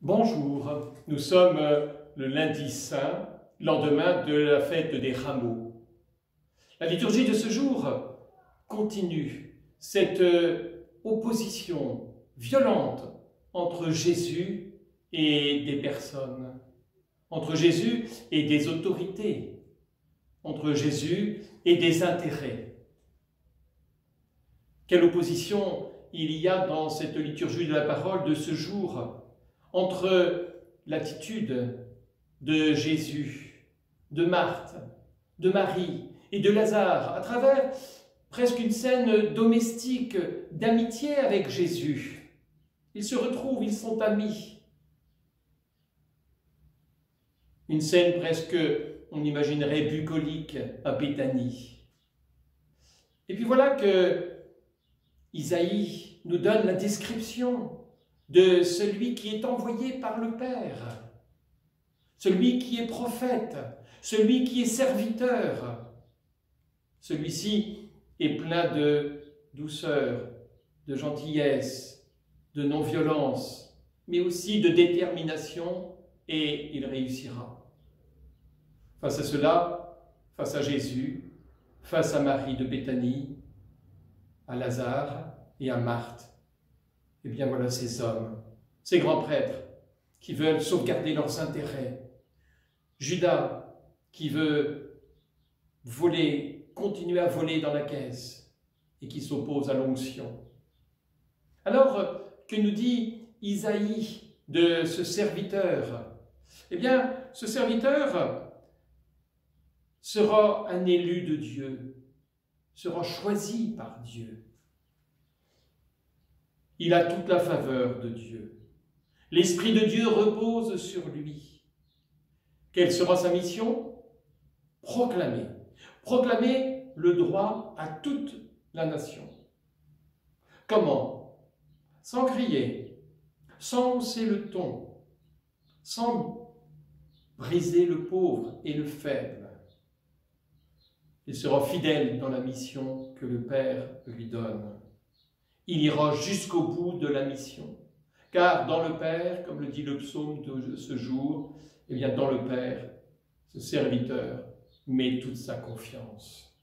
Bonjour, nous sommes le lundi saint, lendemain de la fête des rameaux. La liturgie de ce jour continue cette opposition violente entre Jésus et des personnes, entre Jésus et des autorités, entre Jésus et des intérêts. Quelle opposition il y a dans cette liturgie de la parole de ce jour entre l'attitude de Jésus, de Marthe, de Marie et de Lazare, à travers presque une scène domestique d'amitié avec Jésus. Ils se retrouvent, ils sont amis. Une scène presque, on imaginerait, bucolique à Béthanie. Et puis voilà que Isaïe nous donne la description de celui qui est envoyé par le Père, celui qui est prophète, celui qui est serviteur. Celui-ci est plein de douceur, de gentillesse, de non-violence, mais aussi de détermination, et il réussira. Face à cela, face à Jésus, face à Marie de Béthanie, à Lazare et à Marthe, eh bien voilà ces hommes, ces grands prêtres qui veulent sauvegarder leurs intérêts. Judas qui veut voler, continuer à voler dans la caisse et qui s'oppose à l'onction. Alors, que nous dit Isaïe de ce serviteur? Eh bien, ce serviteur sera un élu de Dieu, sera choisi par Dieu. Il a toute la faveur de Dieu. L'Esprit de Dieu repose sur lui. Quelle sera sa mission? Proclamer. Proclamer le droit à toute la nation. Comment? Sans crier, sans hausser le ton, sans briser le pauvre et le faible. Il sera fidèle dans la mission que le Père lui donne. Il ira jusqu'au bout de la mission. Car dans le Père, comme le dit le psaume de ce jour, eh bien dans le Père, ce serviteur met toute sa confiance.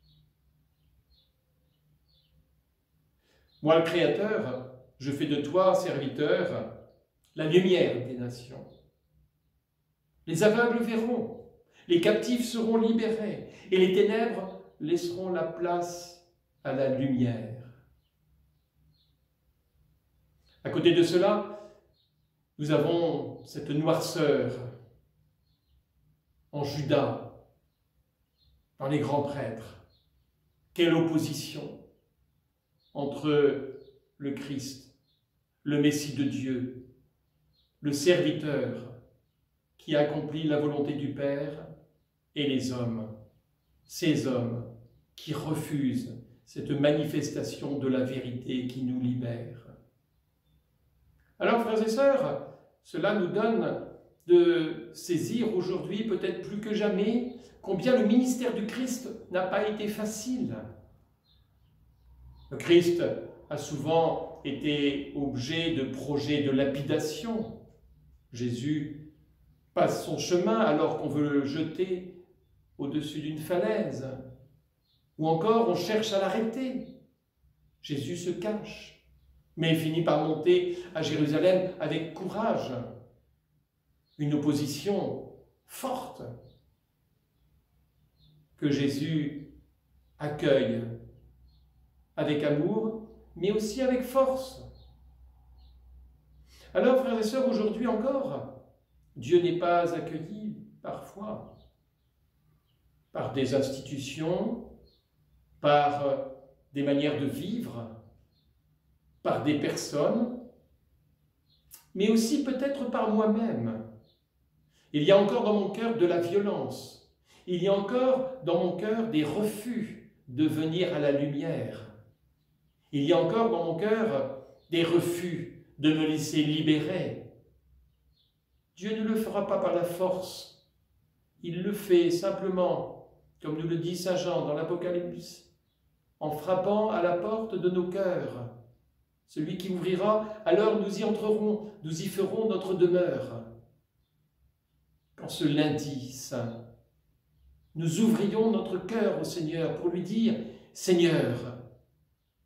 Moi, le Créateur, je fais de toi, serviteur, la lumière des nations. Les aveugles verront, les captifs seront libérés, et les ténèbres laisseront la place à la lumière. À côté de cela, nous avons cette noirceur en Judas, dans les grands prêtres. Quelle opposition entre le Christ, le Messie de Dieu, le serviteur qui accomplit la volonté du Père, et les hommes, ces hommes qui refusent cette manifestation de la vérité qui nous libère. Alors, frères et sœurs, cela nous donne de saisir aujourd'hui, peut-être plus que jamais, combien le ministère du Christ n'a pas été facile. Le Christ a souvent été objet de projets de lapidation. Jésus passe son chemin alors qu'on veut le jeter au-dessus d'une falaise. Ou encore, on cherche à l'arrêter. Jésus se cache, mais finit par monter à Jérusalem avec courage. Une opposition forte que Jésus accueille avec amour, mais aussi avec force. Alors, frères et sœurs, aujourd'hui encore, Dieu n'est pas accueilli parfois par des institutions, par des manières de vivre, par des personnes, mais aussi peut-être par moi-même. Il y a encore dans mon cœur de la violence. Il y a encore dans mon cœur des refus de venir à la lumière. Il y a encore dans mon cœur des refus de me laisser libérer. Dieu ne le fera pas par la force. Il le fait simplement, comme nous le dit saint Jean dans l'Apocalypse, en frappant à la porte de nos cœurs. Celui qui ouvrira, alors nous y entrerons, nous y ferons notre demeure. Quand ce lundi saint, nous ouvrions notre cœur au Seigneur pour lui dire « Seigneur,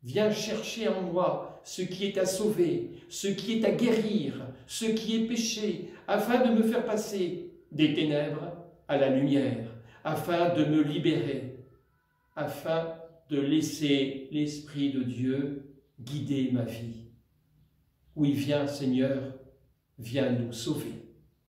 viens chercher en moi ce qui est à sauver, ce qui est à guérir, ce qui est péché, afin de me faire passer des ténèbres à la lumière, afin de me libérer, afin de laisser l'Esprit de Dieu guider ma vie. Oui, viens Seigneur, viens nous sauver. »